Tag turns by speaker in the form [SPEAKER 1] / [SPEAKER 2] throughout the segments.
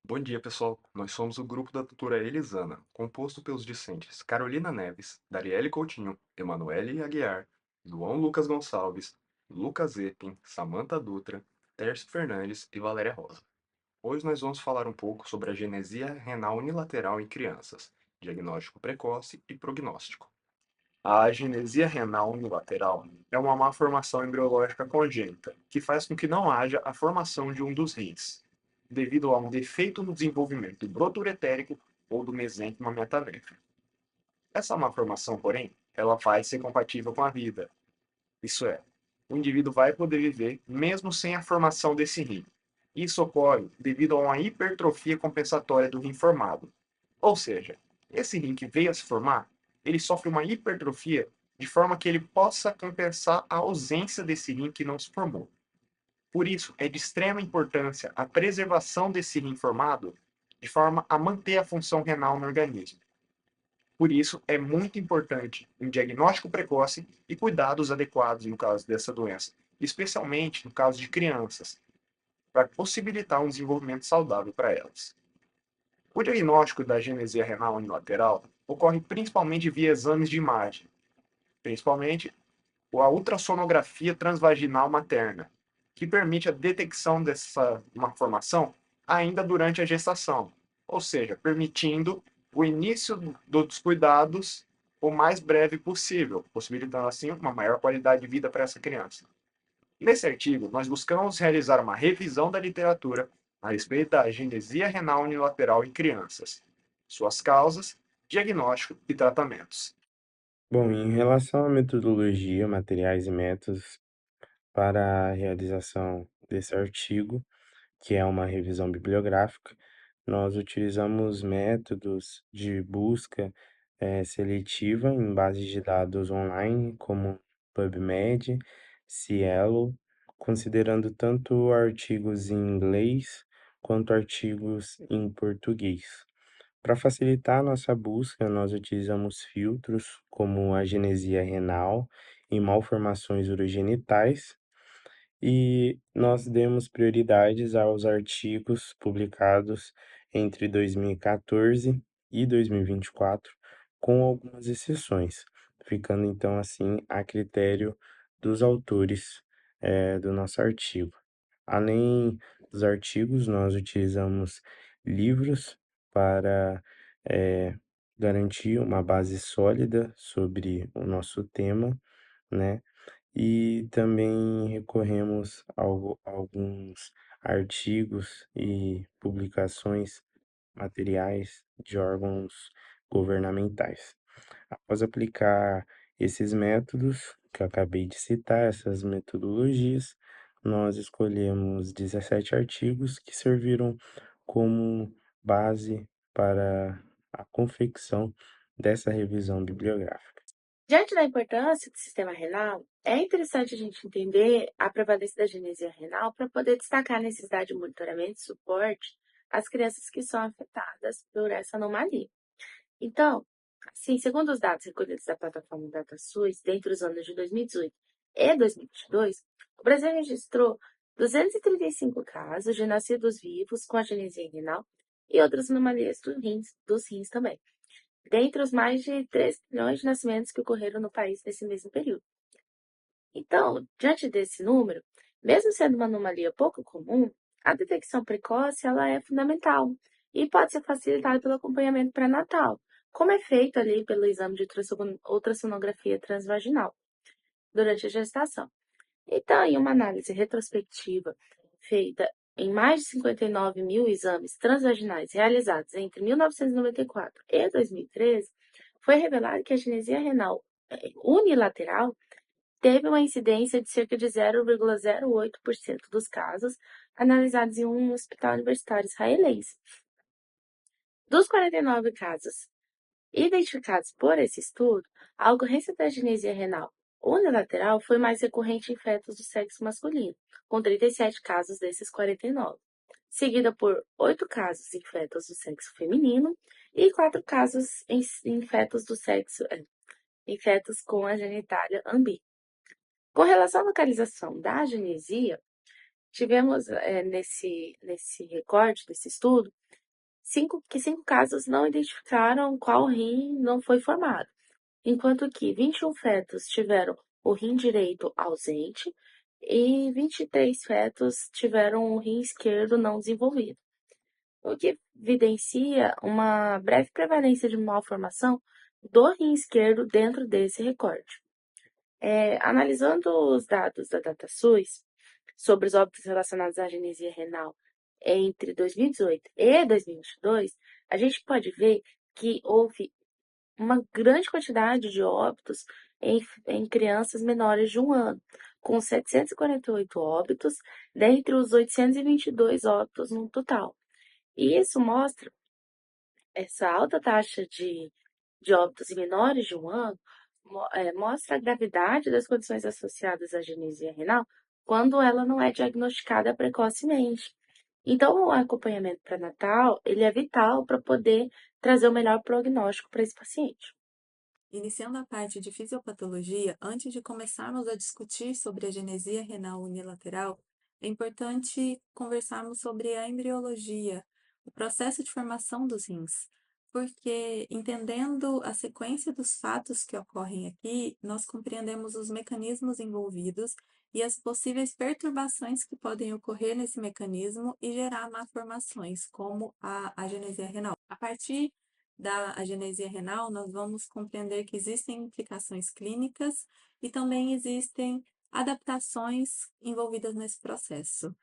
[SPEAKER 1] Bom dia, pessoal. Nós somos o grupo da tutora Elisana, composto pelos discentes Carolina Neves, Darielle Coutinho, Emanuele Aguiar, João Lucas Gonçalves, Lucas Epin, Samantha Dutra, Tércio Fernandes e Valéria Rosa. Hoje nós vamos falar um pouco sobre a genesia renal unilateral em crianças, diagnóstico precoce e prognóstico. A agenesia renal unilateral é uma malformação embriológica congênita que faz com que não haja a formação de um dos rins, devido a um defeito no desenvolvimento do broto uretérico ou do mesênquima metanéfrico. Essa malformação, porém, ela vai ser compatível com a vida. Isso é, o indivíduo vai poder viver mesmo sem a formação desse rim. Isso ocorre devido a uma hipertrofia compensatória do rim formado. Ou seja, esse rim que veio a se formar, ele sofre uma hipertrofia de forma que ele possa compensar a ausência desse rim que não se formou. Por isso, é de extrema importância a preservação desse rim formado de forma a manter a função renal no organismo. Por isso, é muito importante um diagnóstico precoce e cuidados adequados no caso dessa doença, especialmente no caso de crianças, para possibilitar um desenvolvimento saudável para elas. O diagnóstico da genesia renal unilateral ocorre principalmente via exames de imagem, principalmente a ultrassonografia transvaginal materna, que permite a detecção dessa malformação ainda durante a gestação, ou seja, permitindo o início dos cuidados o mais breve possível, possibilitando assim uma maior qualidade de vida para essa criança. Nesse artigo, nós buscamos realizar uma revisão da literatura a respeito da agenesia renal unilateral em crianças, suas causas, diagnóstico e tratamentos.
[SPEAKER 2] Bom, em relação à metodologia, materiais e métodos para a realização desse artigo, que é uma revisão bibliográfica, nós utilizamos métodos de busca seletiva em bases de dados online, como PubMed, Cielo, considerando tanto artigos em inglês quanto artigos em português. Para facilitar a nossa busca, nós utilizamos filtros como a genesia renal em malformações urogenitais e nós demos prioridades aos artigos publicados entre 2014 e 2024, com algumas exceções, ficando então assim a critério dos autores do nosso artigo. Além dos artigos, nós utilizamos livros para eh, garantir uma base sólida sobre o nosso tema, né? E também recorremos a alguns artigos e publicações materiais de órgãos governamentais. Após aplicar esses métodos que eu acabei de citar, essas metodologias, nós escolhemos 17 artigos que serviram como base para a confecção dessa revisão bibliográfica.
[SPEAKER 3] Diante da importância do sistema renal, é interessante a gente entender a prevalência da genesia renal para poder destacar a necessidade de monitoramento e suporte às crianças que são afetadas por essa anomalia. Então, assim, segundo os dados recolhidos da plataforma DataSUS, dentre os anos de 2018 e 2022, o Brasil registrou 235 casos de nascidos vivos com a genesia renal e outras anomalias dos rins também, dentre os mais de 3 milhões de nascimentos que ocorreram no país nesse mesmo período. Então, diante desse número, mesmo sendo uma anomalia pouco comum, a detecção precoce ela é fundamental e pode ser facilitada pelo acompanhamento pré-natal, como é feito ali pelo exame de ultrassonografia transvaginal durante a gestação. Então, em uma análise retrospectiva feita em mais de 59 mil exames transvaginais realizados entre 1994 e 2013, foi revelado que a genesia renal unilateral teve uma incidência de cerca de 0,08% dos casos analisados em um hospital universitário israelense. Dos 49 casos identificados por esse estudo, a ocorrência da genesia renal unilateral foi mais recorrente em fetos do sexo masculino, com 37 casos desses 49, seguida por 8 casos em fetos do sexo feminino e 4 casos em fetos do sexo em fetos com a genitália ambígua. Com relação à localização da agenesia, tivemos nesse recorte desse estudo cinco casos não identificaram qual rim não foi formado, enquanto que 21 fetos tiveram o rim direito ausente e 23 fetos tiveram o rim esquerdo não desenvolvido, o que evidencia uma breve prevalência de malformação do rim esquerdo dentro desse recorte. Analisando os dados da DataSUS sobre os óbitos relacionados à agenesia renal entre 2018 e 2022, a gente pode ver que houve uma grande quantidade de óbitos em crianças menores de 1 ano, com 748 óbitos, dentre os 822 óbitos no total. E isso mostra essa alta taxa de óbitos em menores de 1 ano, mostra a gravidade das condições associadas à agenesia renal quando ela não é diagnosticada precocemente. Então, o acompanhamento pré-natal, ele é vital para poder trazer o melhor prognóstico para esse paciente.
[SPEAKER 4] Iniciando a parte de fisiopatologia, antes de começarmos a discutir sobre a genesia renal unilateral, é importante conversarmos sobre a embriologia, o processo de formação dos rins, porque entendendo a sequência dos fatos que ocorrem aqui, nós compreendemos os mecanismos envolvidos e as possíveis perturbações que podem ocorrer nesse mecanismo e gerar malformações, como a agenesia renal. A partir da agenesia renal, nós vamos compreender que existem implicações clínicas e também existem adaptações envolvidas nesse processo.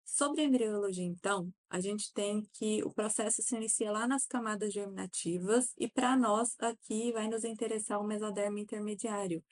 [SPEAKER 4] Sobre a embriologia, então, a gente tem que o processo se inicia lá nas camadas germinativas e para nós aqui vai nos interessar o mesoderma intermediário,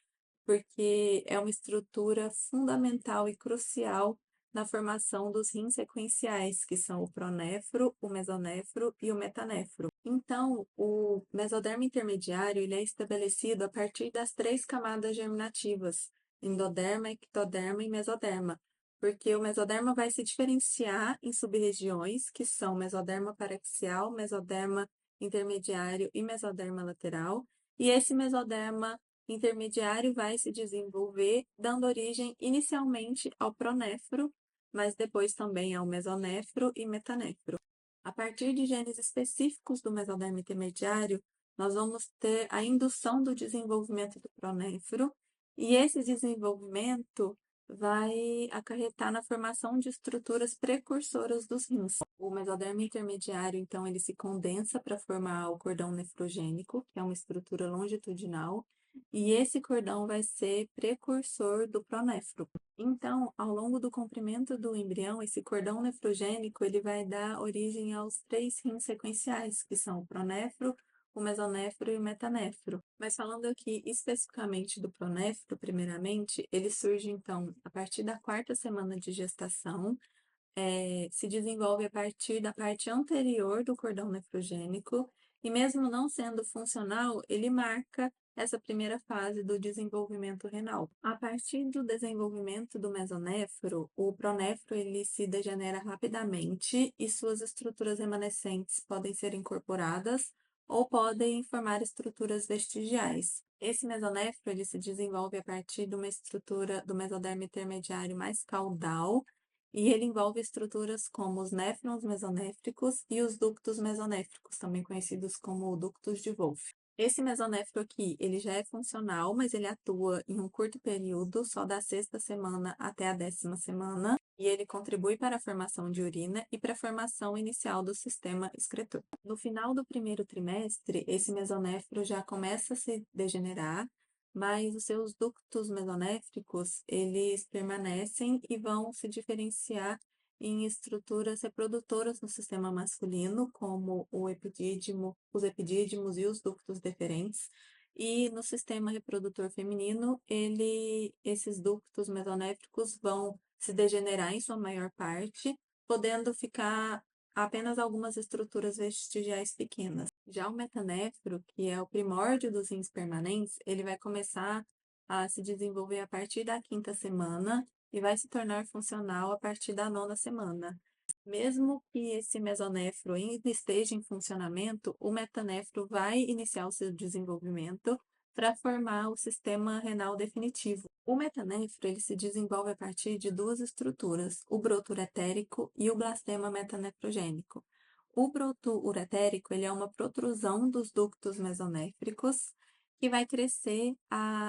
[SPEAKER 4] porque é uma estrutura fundamental e crucial na formação dos rins sequenciais, que são o pronéfro, o mesonéfro e o metanéfro. Então, o mesoderma intermediário ele é estabelecido a partir das 3 camadas germinativas, endoderma, ectoderma e mesoderma, porque o mesoderma vai se diferenciar em sub-regiões, que são mesoderma paraxial, mesoderma intermediário e mesoderma lateral, e esse mesoderma intermediário vai se desenvolver, dando origem inicialmente ao pronéfro, mas depois também ao mesonéfro e metanéfro. A partir de genes específicos do mesoderma intermediário, nós vamos ter a indução do desenvolvimento do pronéfro, e esse desenvolvimento vai acarretar na formação de estruturas precursoras dos rins. O mesoderma intermediário, então, ele se condensa para formar o cordão nefrogênico, que é uma estrutura longitudinal, e esse cordão vai ser precursor do pronéfro. Então, ao longo do comprimento do embrião, esse cordão nefrogênico ele vai dar origem aos 3 rins sequenciais, que são o pronéfro, o mesonéfro e o metanéfro. Mas falando aqui especificamente do pronéfro, primeiramente, ele surge então a partir da 4ª semana de gestação, se desenvolve a partir da parte anterior do cordão nefrogênico e mesmo não sendo funcional, ele marca essa primeira fase do desenvolvimento renal. A partir do desenvolvimento do mesonéfro, o pronéfro ele se degenera rapidamente e suas estruturas remanescentes podem ser incorporadas ou podem formar estruturas vestigiais. Esse mesonéfro ele se desenvolve a partir de uma estrutura do mesoderma intermediário mais caudal, e ele envolve estruturas como os néfrons mesonéfricos e os ductos mesonéfricos, também conhecidos como ductos de Wolff. Esse mesonéfro aqui, ele já é funcional, mas ele atua em um curto período, só da 6ª semana até a 10ª semana, e ele contribui para a formação de urina e para a formação inicial do sistema excretor. No final do primeiro trimestre, esse mesonéfro já começa a se degenerar, mas os seus ductos mesonéfricos, eles permanecem e vão se diferenciar em estruturas reprodutoras no sistema masculino, como os epidídimos e os ductos deferentes, e no sistema reprodutor feminino, esses ductos mesonéfricos vão se degenerar em sua maior parte, podendo ficar apenas algumas estruturas vestigiais pequenas. Já o metanéfro, que é o primórdio dos rins permanentes, ele vai começar a se desenvolver a partir da 5ª semana e vai se tornar funcional a partir da 9ª semana. Mesmo que esse mesonéfro ainda esteja em funcionamento, o metanéfro vai iniciar o seu desenvolvimento para formar o sistema renal definitivo. O metanéfro ele se desenvolve a partir de 2 estruturas, o broto uretérico e o blastema metanefrogênico. O broto uretérico, ele é uma protrusão dos ductos mesonéfricos que vai crescer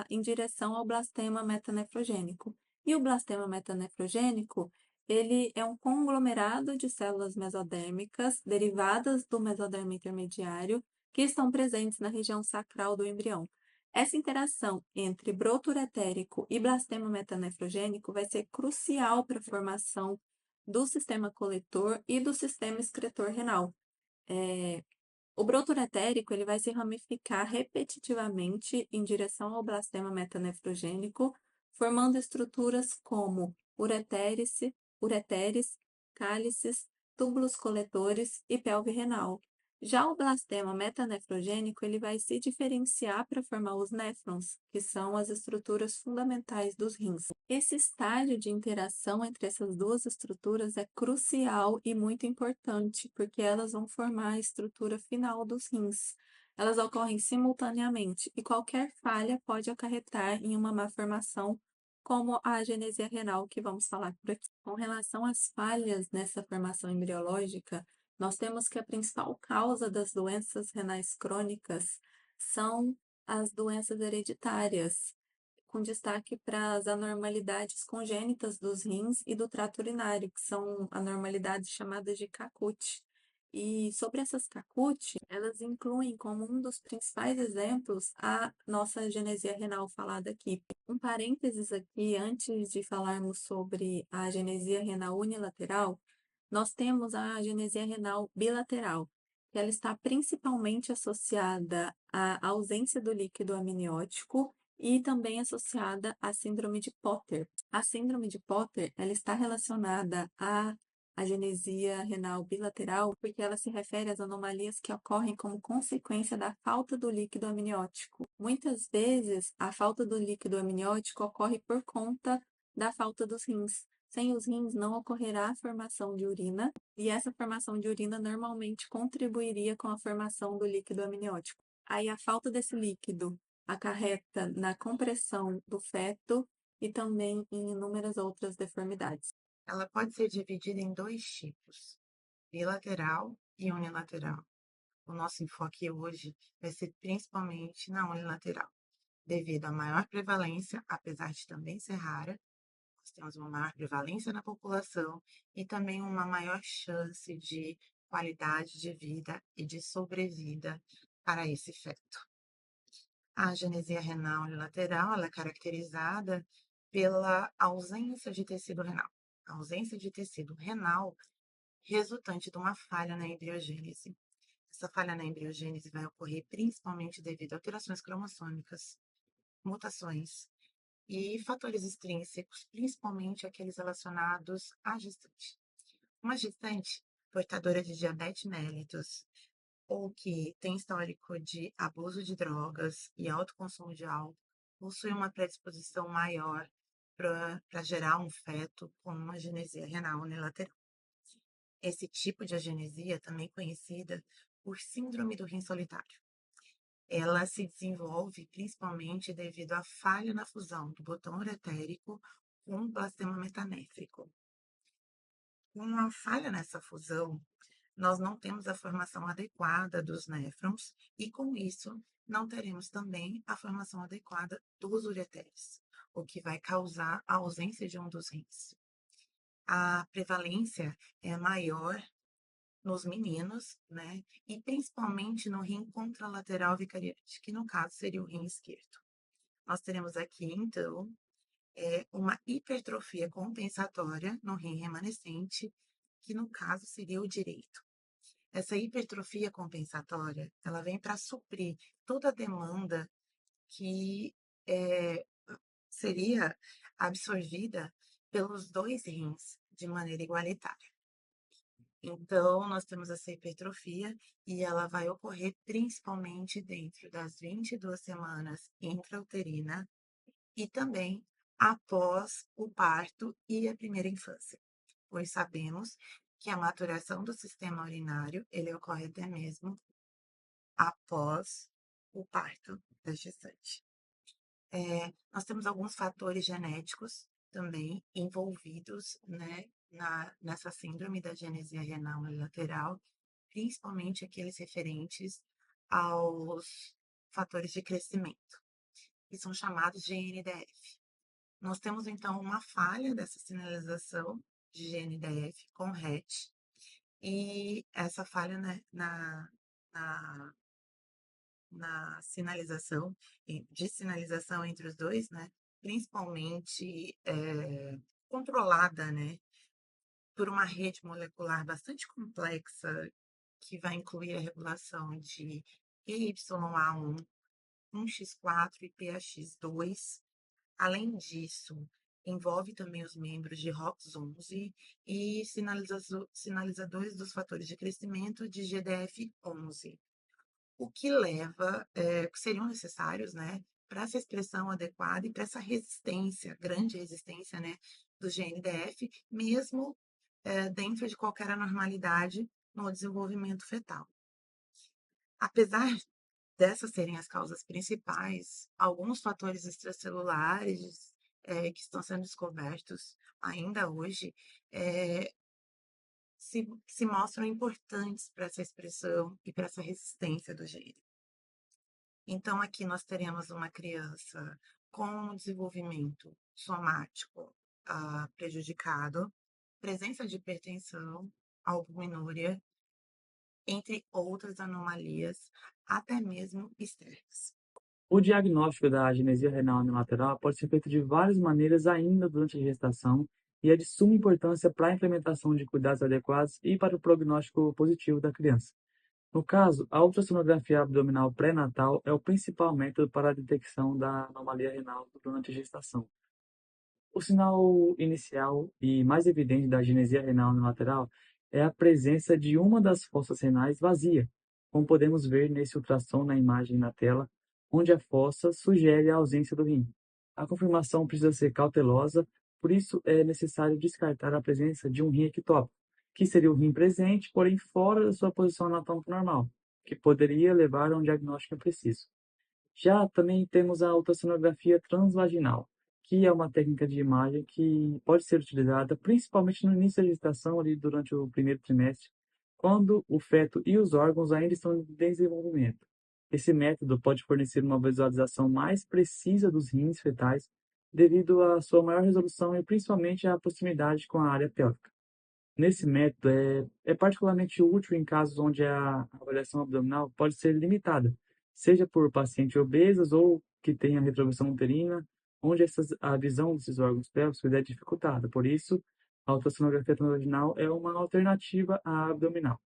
[SPEAKER 4] em direção ao blastema metanefrogênico. E o blastema metanefrogênico, ele é um conglomerado de células mesodérmicas derivadas do mesodermo intermediário que estão presentes na região sacral do embrião. Essa interação entre broto uretérico e blastema metanefrogênico vai ser crucial para a formação do sistema coletor e do sistema excretor renal. O broto uretérico ele vai se ramificar repetitivamente em direção ao blastema metanefrogênico, formando estruturas como ureteres, cálices, túbulos coletores e pelve renal. Já o blastema metanefrogênico ele vai se diferenciar para formar os néfrons, que são as estruturas fundamentais dos rins. Esse estágio de interação entre essas duas estruturas é crucial e muito importante, porque elas vão formar a estrutura final dos rins. Elas ocorrem simultaneamente e qualquer falha pode acarretar em uma má formação, como a agenesia renal, que vamos falar por aqui. Com relação às falhas nessa formação embriológica, nós temos que a principal causa das doenças renais crônicas são as doenças hereditárias, com destaque para as anormalidades congênitas dos rins e do trato urinário, que são anormalidades chamadas de CACUT. E sobre essas CACUT, elas incluem como um dos principais exemplos a nossa agenesia renal falada aqui. Um parênteses aqui, antes de falarmos sobre a agenesia renal unilateral, nós temos a agenesia renal bilateral, que ela está principalmente associada à ausência do líquido amniótico e também associada à síndrome de Potter. A síndrome de Potter, ela está relacionada à agenesia renal bilateral porque ela se refere às anomalias que ocorrem como consequência da falta do líquido amniótico. Muitas vezes, a falta do líquido amniótico ocorre por conta da falta dos rins. Sem os rins não ocorrerá a formação de urina, e essa formação de urina normalmente contribuiria com a formação do líquido amniótico. Aí a falta desse líquido acarreta na compressão do feto e também em inúmeras outras deformidades.
[SPEAKER 5] Ela pode ser dividida em dois tipos, bilateral e unilateral. O nosso enfoque hoje vai ser principalmente na unilateral, devido à maior prevalência, apesar de também ser rara. Nós temos uma maior prevalência na população e também uma maior chance de qualidade de vida e de sobrevida para esse feto. A agenesia renal unilateral ela é caracterizada pela ausência de tecido renal. A ausência de tecido renal resultante de uma falha na embriogênese. Essa falha na embriogênese vai ocorrer principalmente devido a alterações cromossômicas, mutações e fatores extrínsecos, principalmente aqueles relacionados à gestante. Uma gestante portadora de diabetes mellitus ou que tem histórico de abuso de drogas e alto consumo de álcool possui uma predisposição maior para gerar um feto com uma agenesia renal unilateral. Esse tipo de agenesia, também conhecida por síndrome do rim solitário, ela se desenvolve principalmente devido à falha na fusão do botão uretérico com o blastema metanéfrico. Com uma falha nessa fusão, nós não temos a formação adequada dos néfrons e, com isso, não teremos também a formação adequada dos ureteres, o que vai causar a ausência de um dos rins. A prevalência é maior nos meninos, né? E principalmente no rim contralateral vicariante, que no caso seria o rim esquerdo. Nós teremos aqui, então, uma hipertrofia compensatória no rim remanescente, que no caso seria o direito. Essa hipertrofia compensatória, ela vem para suprir toda a demanda que seria absorvida pelos dois rins de maneira igualitária. Então, nós temos essa hipertrofia e ela vai ocorrer principalmente dentro das 22 semanas intrauterina e também após o parto e a primeira infância, pois sabemos que a maturação do sistema urinário, ele ocorre até mesmo após o parto da gestante. Nós temos alguns fatores genéticos também envolvidos, né, nessa síndrome da agenesia renal unilateral, principalmente aqueles referentes aos fatores de crescimento, que são chamados de GNDF. Nós temos, então, uma falha dessa sinalização de GNDF com RET, e essa falha, né, na, na sinalização, de sinalização entre os dois, né, principalmente controlada, né, por uma rede molecular bastante complexa, que vai incluir a regulação de EYA1, 1x4 e PAX2. Além disso, envolve também os membros de ROX11 e sinalizadores dos fatores de crescimento de GDF11, o que leva, que seriam necessários, né, para essa expressão adequada e para essa resistência, grande resistência, né, do GNDF, mesmo dentro de qualquer anormalidade no desenvolvimento fetal. Apesar dessas serem as causas principais, alguns fatores extracelulares que estão sendo descobertos ainda hoje se mostram importantes para essa expressão e para essa resistência do gene. Então, aqui nós teremos uma criança com desenvolvimento somático prejudicado, presença de hipertensão, albuminúria, entre outras anomalias, até mesmo estresse.
[SPEAKER 6] O diagnóstico da agenesia renal unilateral pode ser feito de várias maneiras ainda durante a gestação e é de suma importância para a implementação de cuidados adequados e para o prognóstico positivo da criança. No caso, a ultrassonografia abdominal pré-natal é o principal método para a detecção da anomalia renal durante a gestação. O sinal inicial e mais evidente da agenesia renal unilateral é a presença de uma das fossas renais vazia, como podemos ver nesse ultrassom na imagem na tela, onde a fossa sugere a ausência do rim. A confirmação precisa ser cautelosa, por isso é necessário descartar a presença de um rim ectópico, que seria o rim presente, porém fora da sua posição anatômica normal, que poderia levar a um diagnóstico impreciso. Já também temos a ultrassonografia transvaginal, que é uma técnica de imagem que pode ser utilizada principalmente no início da gestação, ali durante o primeiro trimestre, quando o feto e os órgãos ainda estão em desenvolvimento. Esse método pode fornecer uma visualização mais precisa dos rins fetais, devido à sua maior resolução e principalmente à proximidade com a área pélvica. Nesse método, é particularmente útil em casos onde a avaliação abdominal pode ser limitada, seja por pacientes obesos ou que tenha retroversão uterina, onde a visão desses órgãos pélvicos é dificultada. Por isso, a ultrassonografia transvaginal é uma alternativa à abdominal.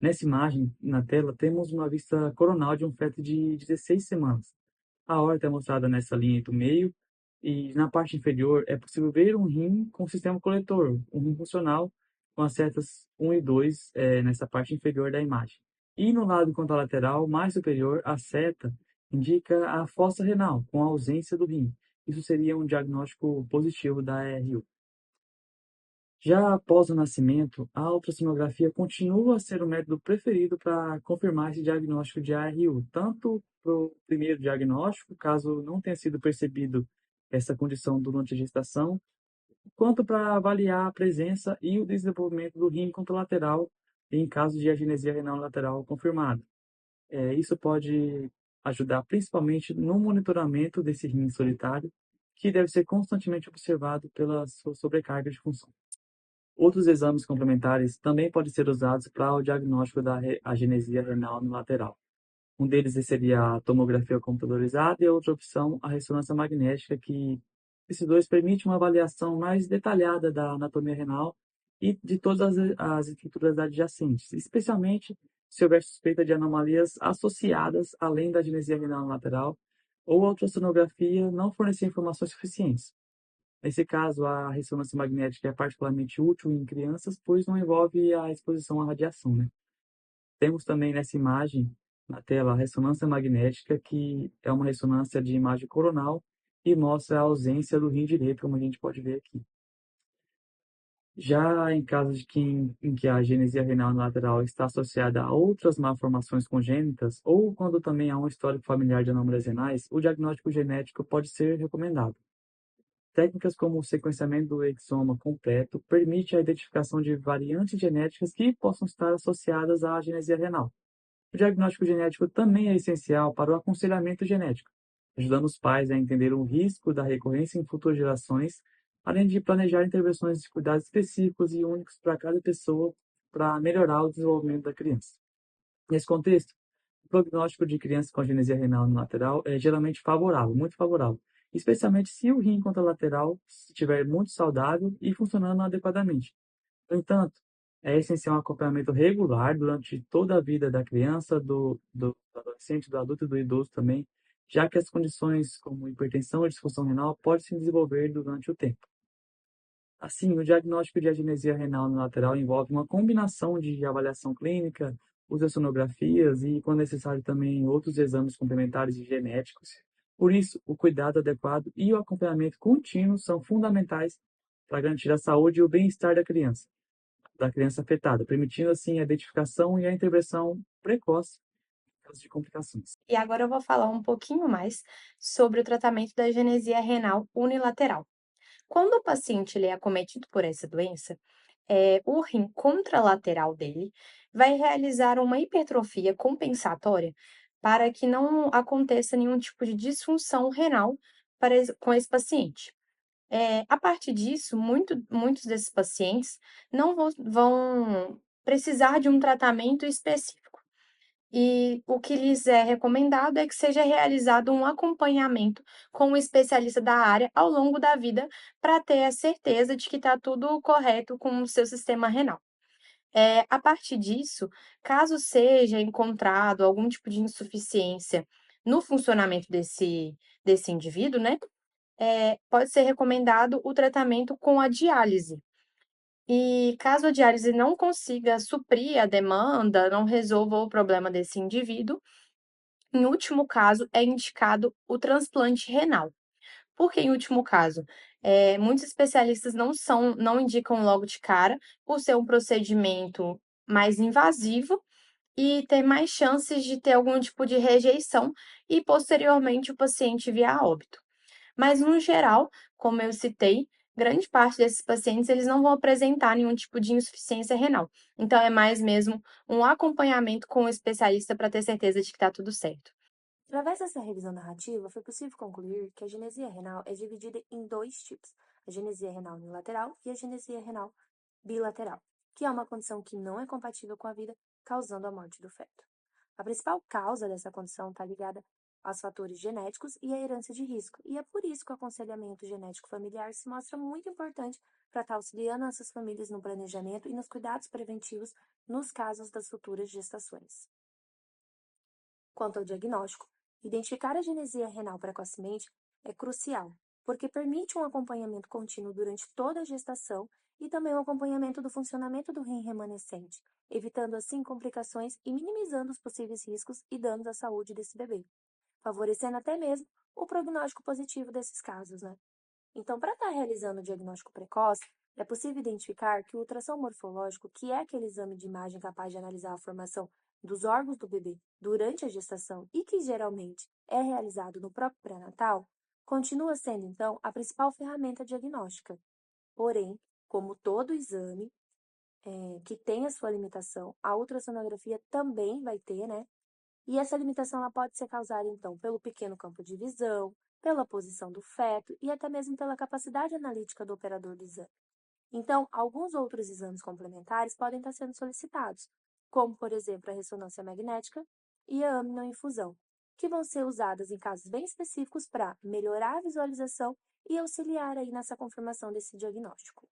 [SPEAKER 6] Nessa imagem, na tela, temos uma vista coronal de um feto de 16 semanas. A aorta é mostrada nessa linha do meio, e na parte inferior é possível ver um rim com sistema coletor, um rim funcional, com as setas 1 e 2 nessa parte inferior da imagem. E no lado contralateral, mais superior, a seta indica a fossa renal, com a ausência do rim. Isso seria um diagnóstico positivo da ARU. Já após o nascimento, a ultrassonografia continua a ser o método preferido para confirmar esse diagnóstico de ARU, tanto para o primeiro diagnóstico, caso não tenha sido percebido essa condição durante a gestação, quanto para avaliar a presença e o desenvolvimento do rim contralateral em caso de agenesia renal lateral confirmada. Isso pode ajudar principalmente no monitoramento desse rim solitário, que deve ser constantemente observado pela sua sobrecarga de função. Outros exames complementares também podem ser usados para o diagnóstico da agenesia renal unilateral. Um deles seria a tomografia computadorizada e a outra opção, a ressonância magnética, que esses dois permitem uma avaliação mais detalhada da anatomia renal e de todas as estruturas adjacentes, especialmente se houver suspeita de anomalias associadas além da agenesia renal unilateral ou a ultrassonografia não fornecer informações suficientes. Nesse caso, a ressonância magnética é particularmente útil em crianças, pois não envolve a exposição à radiação, né? Temos também nessa imagem, na tela, a ressonância magnética, que é uma ressonância de imagem coronal e mostra a ausência do rim direito, como a gente pode ver aqui. Já em casos em que a agenesia renal unilateral está associada a outras malformações congênitas, ou quando também há um histórico familiar de anomalias renais, o diagnóstico genético pode ser recomendado. Técnicas como o sequenciamento do exoma completo permite a identificação de variantes genéticas que possam estar associadas à agenesia renal. O diagnóstico genético também é essencial para o aconselhamento genético, ajudando os pais a entender o risco da recorrência em futuras gerações, além de planejar intervenções de cuidados específicos e únicos para cada pessoa para melhorar o desenvolvimento da criança. Nesse contexto, o prognóstico de crianças com agenesia renal unilateral é geralmente favorável, muito favorável, especialmente se o rim contralateral estiver muito saudável e funcionando adequadamente. No entanto, é essencial um acompanhamento regular durante toda a vida da criança, do adolescente, do adulto e do idoso também, já que as condições como hipertensão e disfunção renal podem se desenvolver durante o tempo. Assim, o diagnóstico de agenesia renal unilateral envolve uma combinação de avaliação clínica, ultrassonografias e, quando necessário, também outros exames complementares e genéticos. Por isso, o cuidado adequado e o acompanhamento contínuo são fundamentais para garantir a saúde e o bem-estar da criança afetada, permitindo assim a identificação e a intervenção precoce em caso de complicações.
[SPEAKER 7] E agora eu vou falar um pouquinho mais sobre o tratamento da agenesia renal unilateral. Quando o paciente ele é acometido por essa doença, o rim contralateral dele vai realizar uma hipertrofia compensatória para que não aconteça nenhum tipo de disfunção renal com esse paciente. A partir disso, muitos desses pacientes não vão precisar de um tratamento específico. E o que lhes é recomendado é que seja realizado um acompanhamento com um especialista da área ao longo da vida para ter a certeza de que está tudo correto com o seu sistema renal. A partir disso, caso seja encontrado algum tipo de insuficiência no funcionamento desse indivíduo, né, pode ser recomendado o tratamento com a diálise. E caso a diálise não consiga suprir a demanda, não resolva o problema desse indivíduo, em último caso, é indicado o transplante renal. Por que em último caso? Muitos especialistas não indicam logo de cara, por ser um procedimento mais invasivo e ter mais chances de ter algum tipo de rejeição e, posteriormente, o paciente vir a óbito. Mas, no geral, como eu citei, grande parte desses pacientes eles não vão apresentar nenhum tipo de insuficiência renal. Então, é mais mesmo um acompanhamento com o especialista para ter certeza de que está tudo certo.
[SPEAKER 8] Através dessa revisão narrativa, foi possível concluir que a agenesia renal é dividida em dois tipos: a agenesia renal unilateral e a agenesia renal bilateral, que é uma condição que não é compatível com a vida, causando a morte do feto. A principal causa dessa condição está ligada aos fatores genéticos e à herança de risco, e é por isso que o aconselhamento genético familiar se mostra muito importante para estar auxiliando essas famílias no planejamento e nos cuidados preventivos nos casos das futuras gestações. Quanto ao diagnóstico, identificar a agenesia renal precocemente é crucial, porque permite um acompanhamento contínuo durante toda a gestação e também o acompanhamento do funcionamento do rim remanescente, evitando assim complicações e minimizando os possíveis riscos e danos à saúde desse bebê, favorecendo até mesmo o prognóstico positivo desses casos, né? Então, para estar realizando o diagnóstico precoce, é possível identificar que o ultrassom morfológico, que é aquele exame de imagem capaz de analisar a formação dos órgãos do bebê durante a gestação e que geralmente é realizado no próprio pré-natal, continua sendo, então, a principal ferramenta diagnóstica. Porém, como todo exame que tem a sua limitação, a ultrassonografia também vai ter, né? E essa limitação ela pode ser causada, então, pelo pequeno campo de visão, pela posição do feto e até mesmo pela capacidade analítica do operador do exame. Então, alguns outros exames complementares podem estar sendo solicitados, como, por exemplo, a ressonância magnética e a aminoinfusão, que vão ser usadas em casos bem específicos para melhorar a visualização e auxiliar aí nessa confirmação desse diagnóstico.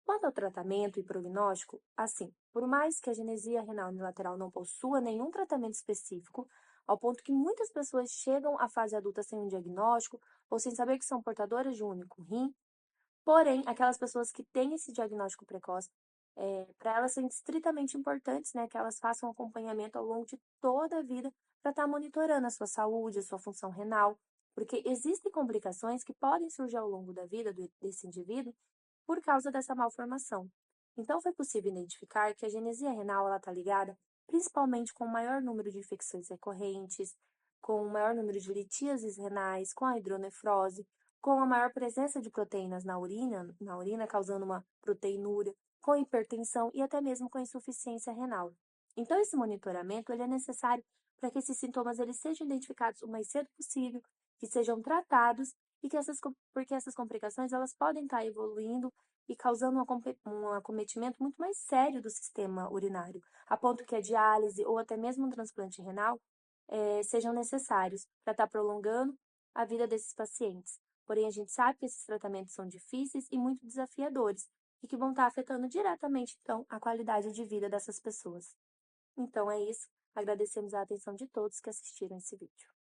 [SPEAKER 8] Quanto ao tratamento e prognóstico, assim, por mais que a agenesia renal unilateral não possua nenhum tratamento específico, ao ponto que muitas pessoas chegam à fase adulta sem um diagnóstico ou sem saber que são portadoras de um único rim, porém, aquelas pessoas que têm esse diagnóstico precoce, para elas são estritamente importantes, né, que elas façam acompanhamento ao longo de toda a vida para estar monitorando a sua saúde, a sua função renal, porque existem complicações que podem surgir ao longo da vida desse indivíduo por causa dessa malformação. Então, foi possível identificar que a agenesia renal está ligada principalmente com o maior número de infecções recorrentes, com o maior número de litíases renais, com a hidronefrose, com a maior presença de proteínas na urina causando uma proteinúria, com hipertensão e até mesmo com insuficiência renal. Então, esse monitoramento ele é necessário para que esses sintomas eles sejam identificados o mais cedo possível, que sejam tratados e porque essas complicações elas podem estar evoluindo e causando um acometimento muito mais sério do sistema urinário, a ponto que a diálise ou até mesmo um transplante renal sejam necessários para estar prolongando a vida desses pacientes. Porém, a gente sabe que esses tratamentos são difíceis e muito desafiadores e que vão estar afetando diretamente, então, a qualidade de vida dessas pessoas. Então é isso. Agradecemos a atenção de todos que assistiram esse vídeo.